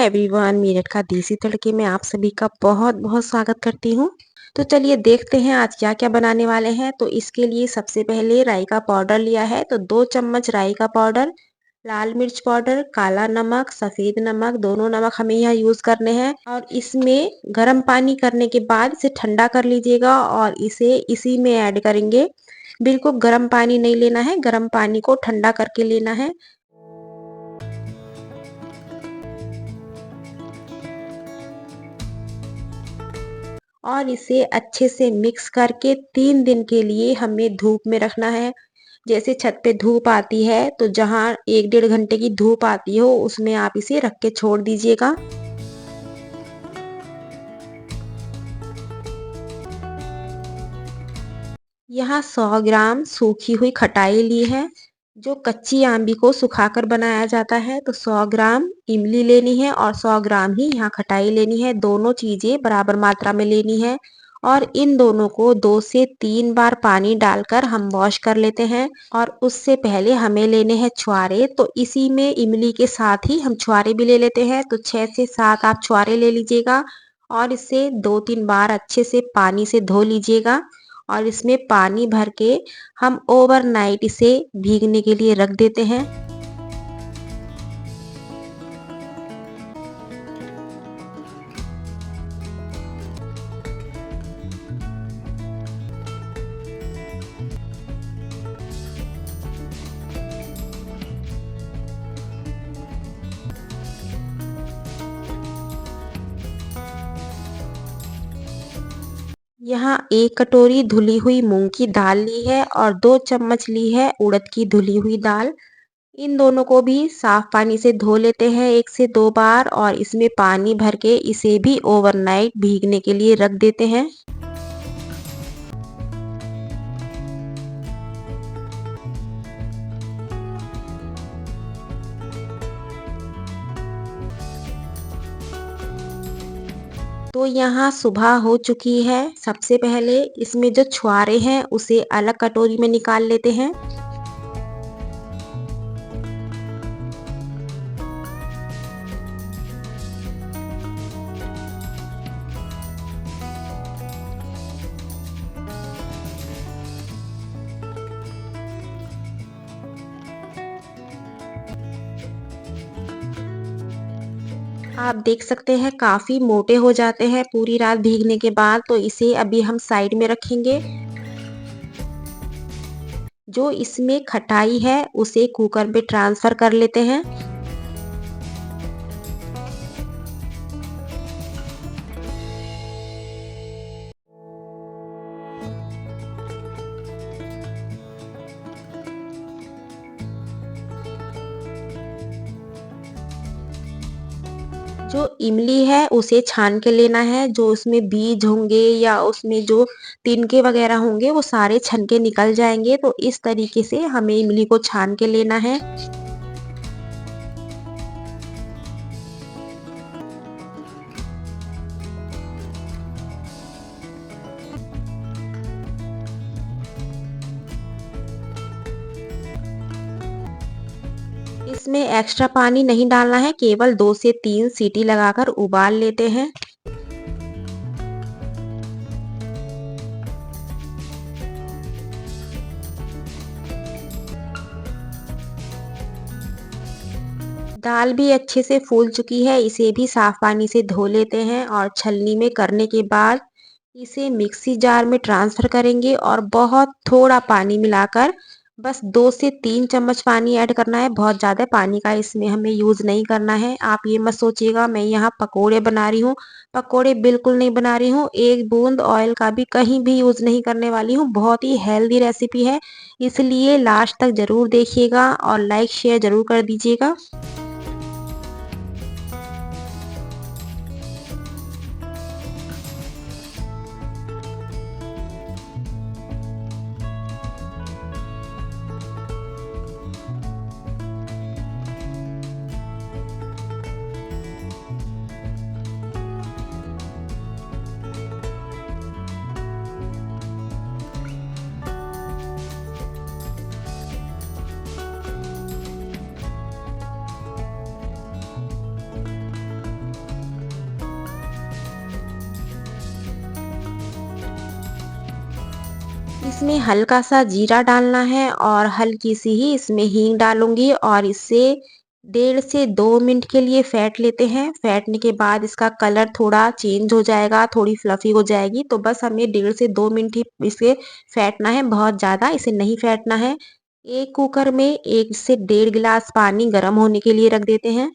Everyone, Meerut का देसी तड़के में आप सभी का बहुत बहुत स्वागत करती हूँ। तो चलिए देखते हैं आज क्या क्या बनाने वाले हैं। तो इसके लिए सबसे पहले राई का पाउडर लिया है, तो 2 चम्मच राई का पाउडर, लाल मिर्च पाउडर, काला नमक, सफेद नमक, दोनों नमक हमें यहाँ यूज करने हैं। और इसमें गर्म पानी करने के बाद इसे ठंडा कर लीजिएगा और इसे इसी में ऐड करेंगे। बिल्कुल गर्म पानी नहीं लेना है, गर्म पानी को ठंडा करके लेना है। और इसे अच्छे से मिक्स करके 3 दिन के लिए हमें धूप में रखना है। जैसे छत पे धूप आती है तो जहाँ 1 डेढ़ घंटे की धूप आती हो उसमें आप इसे रख के छोड़ दीजिएगा। यहाँ 100 ग्राम सूखी हुई खटाई ली है। जो कच्ची आंबी को सुखाकर बनाया जाता है, तो 100 ग्राम इमली लेनी है और 100 ग्राम ही यहाँ खटाई लेनी है। दोनों चीजें बराबर मात्रा में लेनी है और इन दोनों को 2 से 3 बार पानी डालकर हम वॉश कर लेते हैं। और उससे पहले हमें लेने हैं छुआरे, तो इसी में इमली के साथ ही हम छुआरे भी ले लेते हैं। तो 6 से 7 आप छुआरे ले लीजिएगा और इसे 2-3 बार अच्छे से पानी से धो लीजिएगा। और इसमें पानी भर के हम ओवरनाइट इसे भीगने के लिए रख देते हैं। यहाँ 1 कटोरी धुली हुई मूंग की दाल ली है और 2 चम्मच ली है उड़द की धुली हुई दाल। इन दोनों को भी साफ पानी से धो लेते हैं 1 से 2 बार और इसमें पानी भर के इसे भी ओवरनाइट भीगने के लिए रख देते हैं। तो यहाँ सुबह हो चुकी है। सबसे पहले इसमें जो छुआरे हैं उसे अलग कटोरी में निकाल लेते हैं। आप देख सकते हैं काफी मोटे हो जाते हैं पूरी रात भीगने के बाद, तो इसे अभी हम साइड में रखेंगे। जो इसमें खटाई है उसे कुकर में ट्रांसफर कर लेते हैं। जो इमली है उसे छान के लेना है। जो उसमें बीज होंगे या उसमें जो तिनके वगैरह होंगे वो सारे छन के निकल जाएंगे। तो इस तरीके से हमें इमली को छान के लेना है। इसमें एक्स्ट्रा पानी नहीं डालना है, केवल 2 से 3 सीटी लगाकर उबाल लेते हैं। दाल भी अच्छे से फूल चुकी है, इसे भी साफ पानी से धो लेते हैं और छलनी में करने के बाद इसे मिक्सी जार में ट्रांसफर करेंगे और बहुत थोड़ा पानी मिलाकर बस 2 से 3 चम्मच पानी ऐड करना है। बहुत ज़्यादा पानी का इसमें हमें यूज़ नहीं करना है। आप ये मत सोचिएगा मैं यहाँ पकोड़े बना रही हूँ, पकोड़े बिल्कुल नहीं बना रही हूँ। एक बूंद ऑयल का भी कहीं भी यूज़ नहीं करने वाली हूँ। बहुत ही हेल्दी रेसिपी है, इसलिए लास्ट तक ज़रूर देखिएगा और लाइक शेयर ज़रूर कर दीजिएगा। इसमें हल्का सा जीरा डालना है और हल्की सी ही इसमें हींग डालूंगी और इसे 1.5 से 2 मिनट के लिए फेंट लेते हैं। फेंटने के बाद इसका कलर थोड़ा चेंज हो जाएगा, थोड़ी फ्लफी हो जाएगी, तो बस हमें 1.5 से 2 मिनट ही इसे फेंटना है, बहुत ज़्यादा इसे नहीं फेंटना है। एक कुकर में 1 से 1.5 गिलास पानी गर्म होने के लिए रख देते हैं।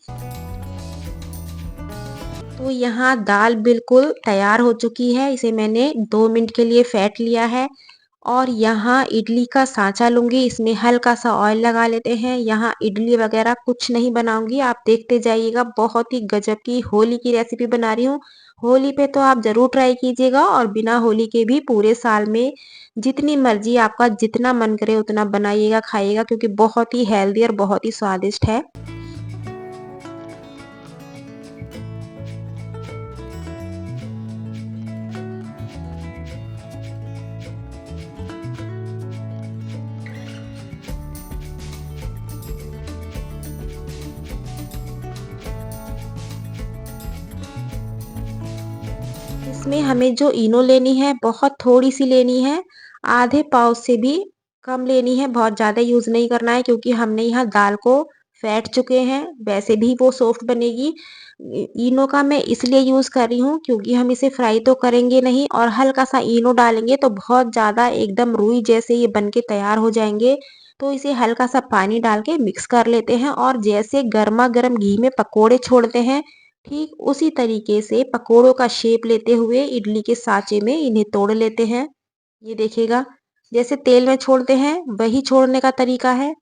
तो यहाँ दाल बिल्कुल तैयार हो चुकी है, इसे मैंने 2 मिनट के लिए फेंट लिया है। और यहाँ इडली का सांचा लूंगी, इसमें हल्का सा ऑयल लगा लेते हैं। यहाँ इडली वगैरह कुछ नहीं बनाऊंगी, आप देखते जाइएगा, बहुत ही गजब की होली की रेसिपी बना रही हूँ। होली पे तो आप जरूर ट्राई कीजिएगा और बिना होली के भी पूरे साल में जितनी मर्जी आपका जितना मन करे उतना बनाइएगा, खाइएगा, क्योंकि बहुत ही हेल्दी और बहुत ही स्वादिष्ट है। इसमें हमें जो इनो लेनी है बहुत थोड़ी सी लेनी है, आधे पाव से भी कम लेनी है, बहुत ज़्यादा यूज़ नहीं करना है, क्योंकि हमने यहाँ दाल को फेंट चुके हैं, वैसे भी वो सॉफ्ट बनेगी। इनो का मैं इसलिए यूज़ कर रही हूँ क्योंकि हम इसे फ्राई तो करेंगे नहीं, और हल्का सा इनो डालेंगे तो बहुत ज़्यादा एकदम रुई जैसे ये बन के तैयार हो जाएंगे। तो इसे हल्का सा पानी डाल के मिक्स कर लेते हैं, और जैसे गर्मा गर्म घी में पकोड़े छोड़ते हैं, ठीक उसी तरीके से पकोड़ों का शेप लेते हुए इडली के सांचे में इन्हें तोड़ लेते हैं। ये देखिएगा, जैसे तेल में छोड़ते हैं वही छोड़ने का तरीका है।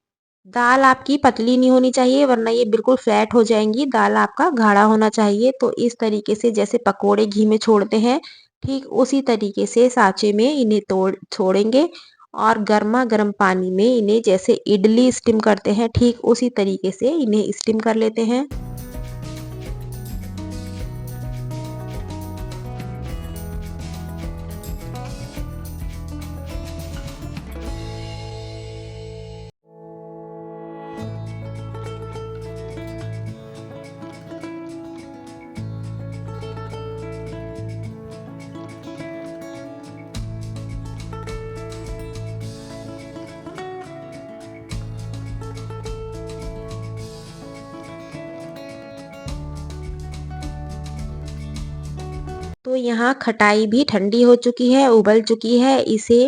दाल आपकी पतली नहीं होनी चाहिए, वरना ये बिल्कुल फ्लैट हो जाएंगी। दाल आपका गाढ़ा होना चाहिए। तो इस तरीके से जैसे पकोड़े घी में छोड़ते हैं, ठीक उसी तरीके से सांचे में इन्हें तोड़ छोड़ेंगे, और गर्मा गर्म पानी में इन्हें जैसे इडली स्टीम करते हैं, ठीक उसी तरीके से इन्हें स्टीम कर लेते हैं। तो यहाँ खटाई भी ठंडी हो चुकी है, उबल चुकी है, इसे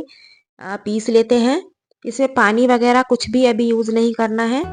पीस लेते हैं। इसमें पानी वगैरह कुछ भी अभी यूज़ नहीं करना है।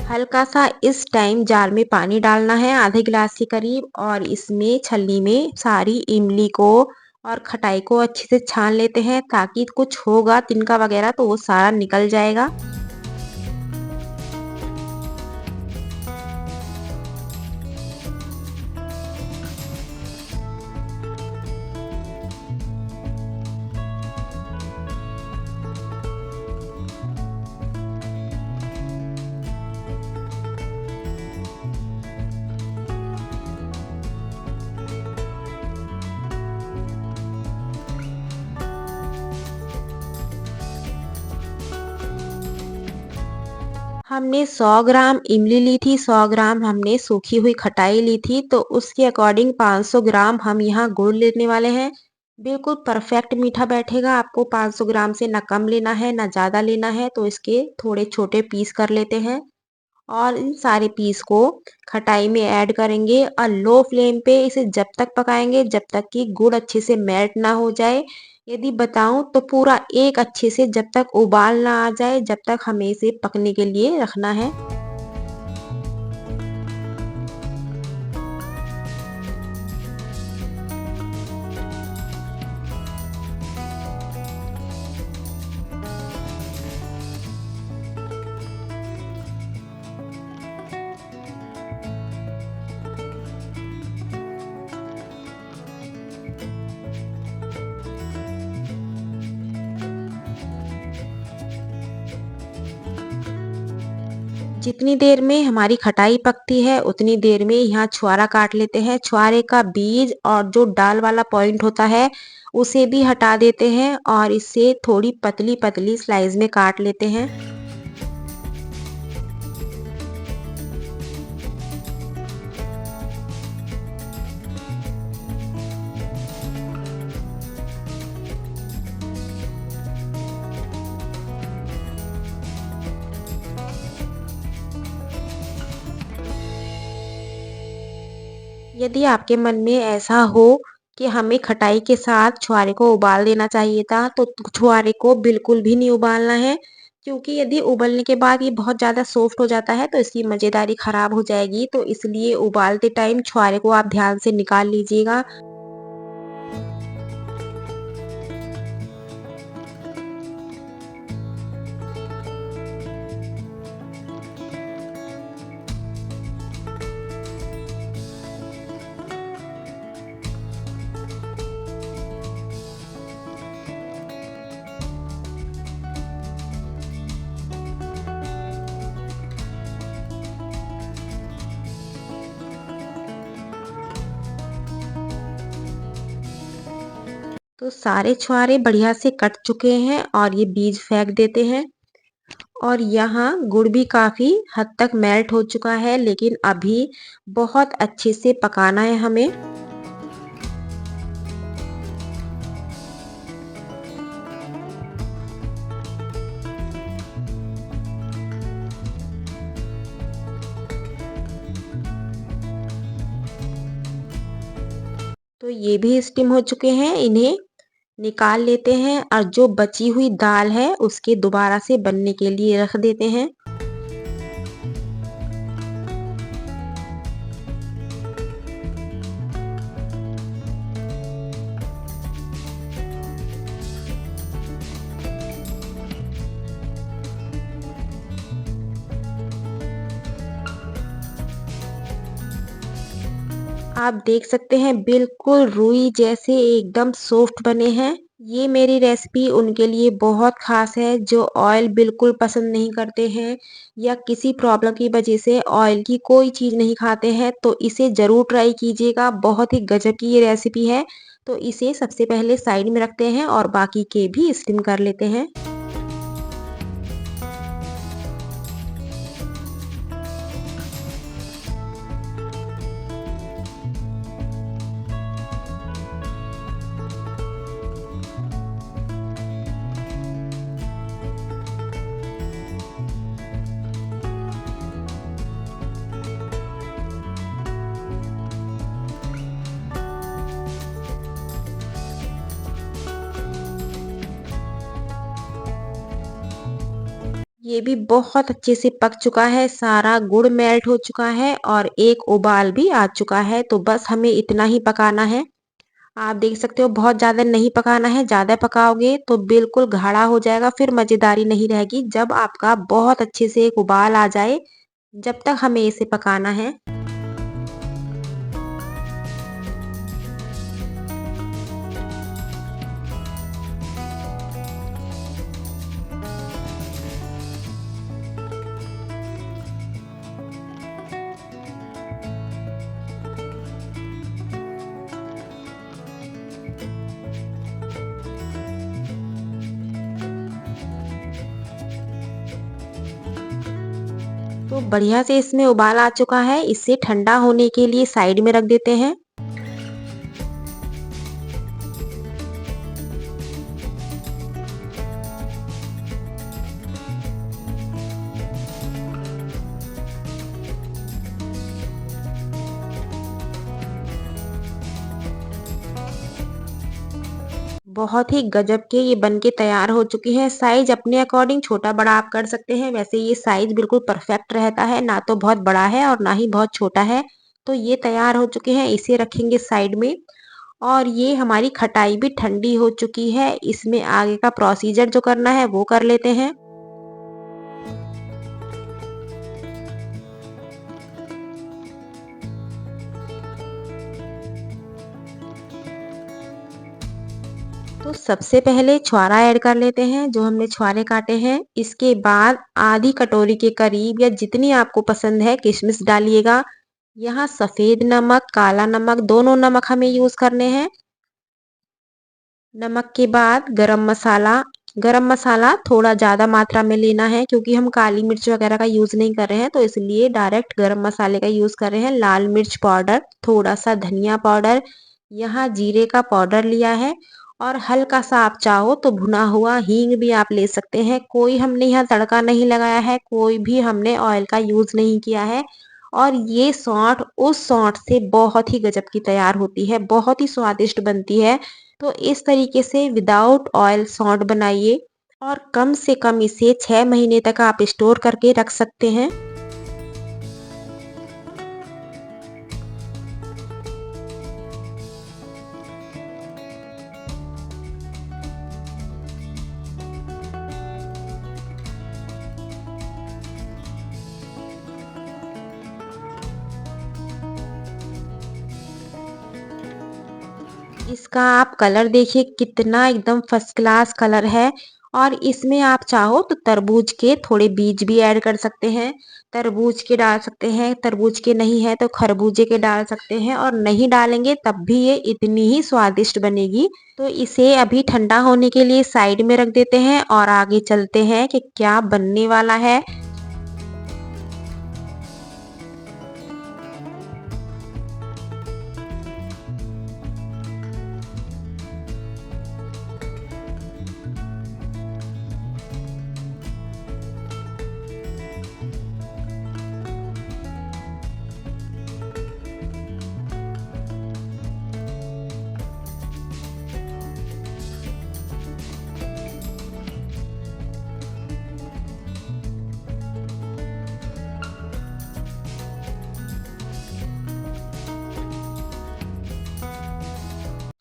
हल्का सा इस टाइम जार में पानी डालना है, आधे गिलास के करीब, और इसमें छलनी में सारी इमली को और खटाई को अच्छे से छान लेते हैं, ताकि कुछ होगा तिनका वगैरह तो वो सारा निकल जाएगा। हमने 100 ग्राम इमली ली थी, 100 ग्राम हमने सूखी हुई खटाई ली थी, तो उसके अकॉर्डिंग 500 ग्राम हम यहाँ गुड़ लेने वाले हैं। बिल्कुल परफेक्ट मीठा बैठेगा, आपको 500 ग्राम से ना कम लेना है ना ज़्यादा लेना है, तो इसके थोड़े छोटे पीस कर लेते हैं। और इन सारे पीस को खटाई में ऐड करेंगे और लो फ्लेम पे इसे जब तक पकाएंगे जब तक कि गुड़ अच्छे से मेल्ट ना हो जाए। यदि बताऊं तो पूरा एक अच्छे से जब तक उबाल ना आ जाए, जब तक हमें इसे पकने के लिए रखना है। जितनी देर में हमारी खटाई पकती है उतनी देर में यहाँ छुआरा काट लेते हैं। छुआरे का बीज और जो डाल वाला पॉइंट होता है उसे भी हटा देते हैं और इसे थोड़ी पतली पतली स्लाइस में काट लेते हैं। यदि आपके मन में ऐसा हो कि हमें खटाई के साथ छुआरे को उबाल देना चाहिए था, तो छुआरे को बिल्कुल भी नहीं उबालना है, क्योंकि यदि उबलने के बाद ये बहुत ज़्यादा सॉफ्ट हो जाता है, तो इसकी मज़ेदारी ख़राब हो जाएगी। तो इसलिए उबालते टाइम छुआरे को आप ध्यान से निकाल लीजिएगा। तो सारे छुआरे बढ़िया से कट चुके हैं और ये बीज फेंक देते हैं। और यहाँ गुड़ भी काफ़ी हद तक मेल्ट हो चुका है, लेकिन अभी बहुत अच्छे से पकाना है हमें। तो ये भी स्टीम हो चुके हैं, इन्हें निकाल लेते हैं और जो बची हुई दाल है उसके दोबारा से बनने के लिए रख देते हैं। आप देख सकते हैं बिल्कुल रुई जैसे एकदम सॉफ्ट बने हैं। ये मेरी रेसिपी उनके लिए बहुत ख़ास है जो ऑयल बिल्कुल पसंद नहीं करते हैं या किसी प्रॉब्लम की वजह से ऑयल की कोई चीज़ नहीं खाते हैं, तो इसे ज़रूर ट्राई कीजिएगा। बहुत ही गज़ब की ये रेसिपी है। तो इसे सबसे पहले साइड में रखते हैं और बाकी के भी स्टीम कर लेते हैं। ये भी बहुत अच्छे से पक चुका है, सारा गुड़ मेल्ट हो चुका है और एक उबाल भी आ चुका है। तो बस हमें इतना ही पकाना है। आप देख सकते हो बहुत ज़्यादा नहीं पकाना है, ज़्यादा पकाओगे तो बिल्कुल गाढ़ा हो जाएगा, फिर मज़ेदारी नहीं रहेगी। जब आपका बहुत अच्छे से एक उबाल आ जाए, जब तक हमें इसे पकाना है। तो बढ़िया से इसमें उबाल आ चुका है, इसे ठंडा होने के लिए साइड में रख देते हैं। बहुत ही गजब के ये बन के तैयार हो चुकी हैं। साइज़ अपने अकॉर्डिंग छोटा-बड़ा आप कर सकते हैं। वैसे ये साइज़ बिल्कुल परफेक्ट रहता है, ना तो बहुत बड़ा है और ना ही बहुत छोटा है। तो ये तैयार हो चुके हैं, इसे रखेंगे साइड में। और ये हमारी खटाई भी ठंडी हो चुकी है। इसमें आगे का प्रोसीजर जो करना है वो कर लेते हैं। तो सबसे पहले छुहारा ऐड कर लेते हैं, जो हमने छुहारे काटे हैं। इसके बाद आधी कटोरी के करीब या जितनी आपको पसंद है किशमिश डालिएगा। यहाँ सफ़ेद नमक, काला नमक दोनों नमक हमें यूज़ करने हैं। नमक के बाद गरम मसाला थोड़ा ज़्यादा मात्रा में लेना है क्योंकि हम काली मिर्च वगैरह का यूज़ नहीं कर रहे हैं, तो इसलिए डायरेक्ट गरम मसाले का यूज़ कर रहे हैं। लाल मिर्च पाउडर, थोड़ा सा धनिया पाउडर, यहाँ जीरे का पाउडर लिया है और हल्का सा आप चाहो तो भुना हुआ हींग भी आप ले सकते हैं। कोई हमने यहाँ तड़का नहीं लगाया है, कोई भी हमने ऑयल का यूज़ नहीं किया है। और ये सौंठ उस सौंठ से बहुत ही गजब की तैयार होती है, बहुत ही स्वादिष्ट बनती है। तो इस तरीके से विदाउट ऑयल सौंठ बनाइए और कम से कम इसे 6 महीने तक आप स्टोर करके रख सकते हैं। इसका आप कलर देखिए कितना एकदम फर्स्ट क्लास कलर है। और इसमें आप चाहो तो तरबूज के थोड़े बीज भी ऐड कर सकते हैं। तरबूज के डाल सकते हैं, तरबूज के नहीं है तो खरबूजे के डाल सकते हैं, और नहीं डालेंगे तब भी ये इतनी ही स्वादिष्ट बनेगी। तो इसे अभी ठंडा होने के लिए साइड में रख देते हैं और आगे चलते हैं कि क्या बनने वाला है।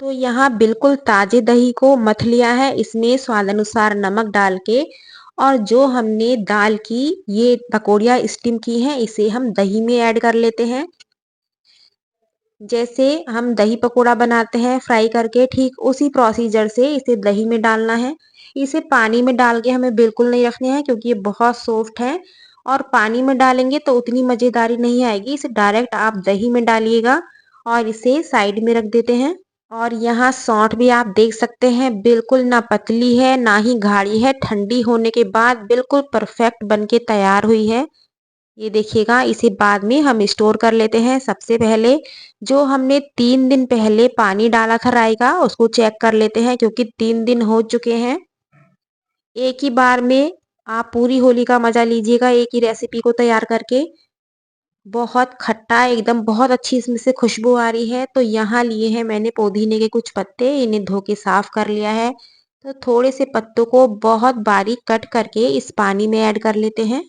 तो यहाँ बिल्कुल ताजे दही को मथ लिया है, इसमें स्वाद अनुसार नमक डाल के, और जो हमने दाल की ये पकौड़ियाँ स्टीम की हैं इसे हम दही में ऐड कर लेते हैं। जैसे हम दही पकोड़ा बनाते हैं फ्राई करके, ठीक उसी प्रोसीजर से इसे दही में डालना है। इसे पानी में डाल के हमें बिल्कुल नहीं रखने हैं क्योंकि ये बहुत सॉफ्ट है, और पानी में डालेंगे तो उतनी मज़ेदारी नहीं आएगी। इसे डायरेक्ट आप दही में डालिएगा और इसे साइड में रख देते हैं। और यहाँ सौंठ भी आप देख सकते हैं बिल्कुल ना पतली है ना ही गाढ़ी है, ठंडी होने के बाद बिल्कुल परफेक्ट बन के तैयार हुई है। ये देखिएगा, इसे बाद में हम स्टोर कर लेते हैं। सबसे पहले जो हमने 3 दिन पहले पानी डाला था राई का उसको चेक कर लेते हैं क्योंकि 3 दिन हो चुके हैं। एक ही बार में आप पूरी होली का मजा लीजिएगा एक ही रेसिपी को तैयार करके। बहुत खट्टा एकदम बहुत अच्छी इसमें से खुशबू आ रही है। तो यहाँ लिए हैं मैंने पुदीने के कुछ पत्ते, इन्हें धो के साफ कर लिया है। तो थोड़े से पत्तों को बहुत बारीक कट करके इस पानी में ऐड कर लेते हैं।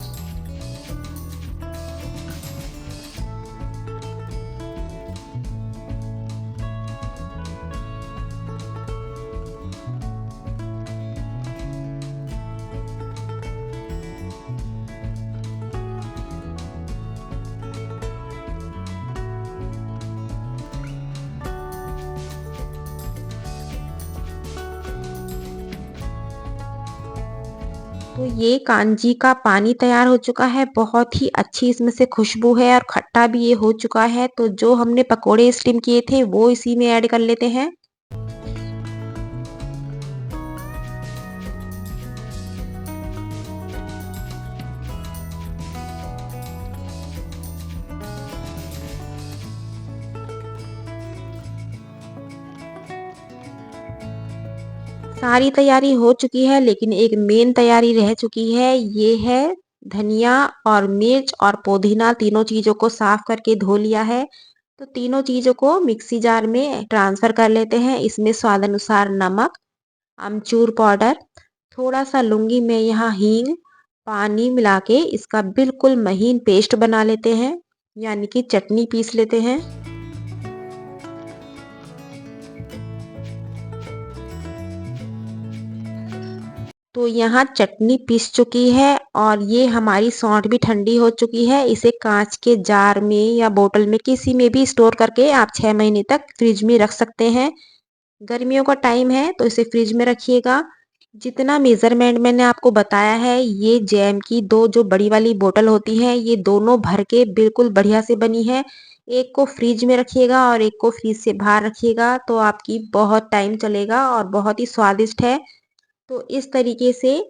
तो ये कांजी का पानी तैयार हो चुका है, बहुत ही अच्छी इसमें से खुशबू है और खट्टा भी ये हो चुका है। तो जो हमने पकोड़े स्टीम किए थे वो इसी में ऐड कर लेते हैं। सारी तैयारी हो चुकी है लेकिन एक मेन तैयारी रह चुकी है, ये है धनिया और मिर्च और पुदीना, तीनों चीज़ों को साफ करके धो लिया है। तो तीनों चीज़ों को मिक्सी जार में ट्रांसफ़र कर लेते हैं। इसमें स्वाद अनुसार नमक, अमचूर पाउडर, थोड़ा सा लूँगी मैं यहाँ हींग, पानी मिला के इसका बिल्कुल महीन पेस्ट बना लेते हैं, यानी कि चटनी पीस लेते हैं। तो यहाँ चटनी पीस चुकी है और ये हमारी सौंठ भी ठंडी हो चुकी है। इसे कांच के जार में या बोतल में किसी में भी स्टोर करके आप 6 महीने तक फ्रिज में रख सकते हैं। गर्मियों का टाइम है तो इसे फ्रिज में रखिएगा। जितना मेज़रमेंट मैंने आपको बताया है, ये जैम की 2 जो बड़ी वाली बोतल होती हैं, ये दोनों भर के बिल्कुल बढ़िया से बनी है। एक को फ्रिज में रखिएगा और एक को फ्रिज से बाहर रखिएगा, तो आपकी बहुत टाइम चलेगा और बहुत ही स्वादिष्ट है। तो इस तरीके से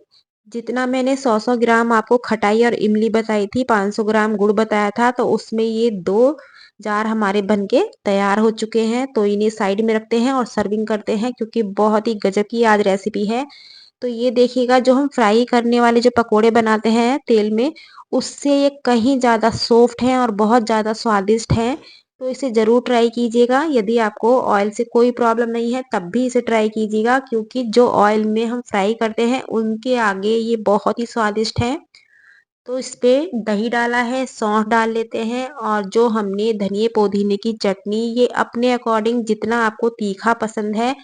जितना मैंने 100-100 ग्राम आपको खटाई और इमली बताई थी, 500 ग्राम गुड़ बताया था, तो उसमें ये 2 जार हमारे बनके तैयार हो चुके हैं। तो इन्हें साइड में रखते हैं और सर्विंग करते हैं, क्योंकि बहुत ही गजब की आज रेसिपी है। तो ये देखिएगा, जो हम फ्राई करने वाले जो पकोड़े बनाते हैं तेल में, उससे ये कहीं ज़्यादा सॉफ्ट हैं और बहुत ज़्यादा स्वादिष्ट हैं। तो इसे ज़रूर ट्राई कीजिएगा। यदि आपको ऑयल से कोई प्रॉब्लम नहीं है तब भी इसे ट्राई कीजिएगा, क्योंकि जो ऑयल में हम फ्राई करते हैं उनके आगे ये बहुत ही स्वादिष्ट है। तो इस पे दही डाला है, सौंफ डाल लेते हैं और जो हमने धनिये पुदीने की चटनी, ये अपने अकॉर्डिंग जितना आपको तीखा पसंद है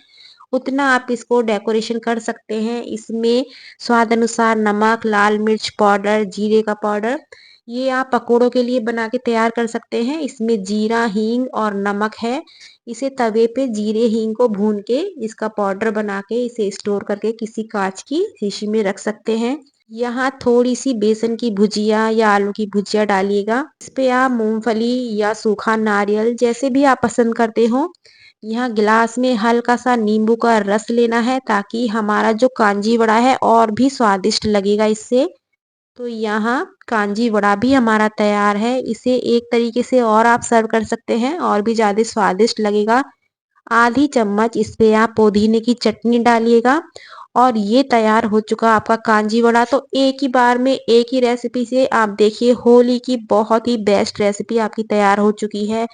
उतना आप इसको डेकोरेशन कर सकते हैं। इसमें स्वाद अनुसार नमक, लाल मिर्च पाउडर, जीरे का पाउडर, ये आप पकोड़ों के लिए बना के तैयार कर सकते हैं। इसमें जीरा, हींग और नमक है। इसे तवे पे जीरे हींग को भून के इसका पाउडर बना के इसे स्टोर करके किसी कांच की शीशी में रख सकते हैं। यहाँ थोड़ी सी बेसन की भुजिया या आलू की भुजिया डालिएगा। इस पे आप मूंगफली या सूखा नारियल जैसे भी आप पसंद करते हो। यहाँ गिलास में हल्का सा नींबू का रस लेना है, ताकि हमारा जो कांजी वड़ा है और भी स्वादिष्ट लगेगा इससे। तो यहाँ कांजी वड़ा भी हमारा तैयार है। इसे एक तरीके से और आप सर्व कर सकते हैं और भी ज़्यादा स्वादिष्ट लगेगा। आधी चम्मच इस पे आप पुदीने की चटनी डालिएगा और ये तैयार हो चुका आपका कांजी वड़ा। तो एक ही बार में एक ही रेसिपी से आप देखिए, होली की बहुत ही बेस्ट रेसिपी आपकी तैयार हो चुकी है।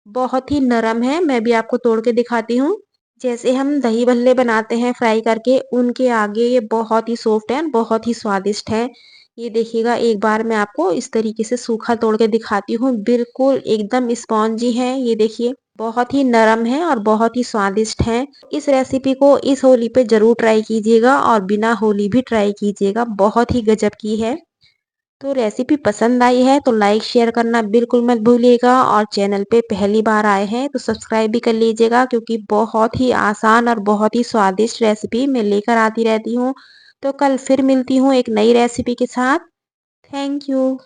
बहुत ही नरम है, मैं भी आपको तोड़ के दिखाती हूँ। जैसे हम दही भल्ले बनाते हैं फ्राई करके, उनके आगे ये बहुत ही सॉफ्ट है, बहुत ही स्वादिष्ट है। ये देखिएगा, एक बार मैं आपको इस तरीके से सूखा तोड़ के दिखाती हूँ। बिल्कुल एकदम स्पॉन्जी है, ये देखिए बहुत ही नरम है और बहुत ही स्वादिष्ट है। इस रेसिपी को इस होली पे ज़रूर ट्राई कीजिएगा और बिना होली भी ट्राई कीजिएगा, बहुत ही गजब की है। तो रेसिपी पसंद आई है तो लाइक शेयर करना बिल्कुल मत भूलिएगा, और चैनल पे पहली बार आए हैं तो सब्सक्राइब भी कर लीजिएगा, क्योंकि बहुत ही आसान और बहुत ही स्वादिष्ट रेसिपी मैं लेकर आती रहती हूँ। तो कल फिर मिलती हूँ एक नई रेसिपी के साथ। Thank you.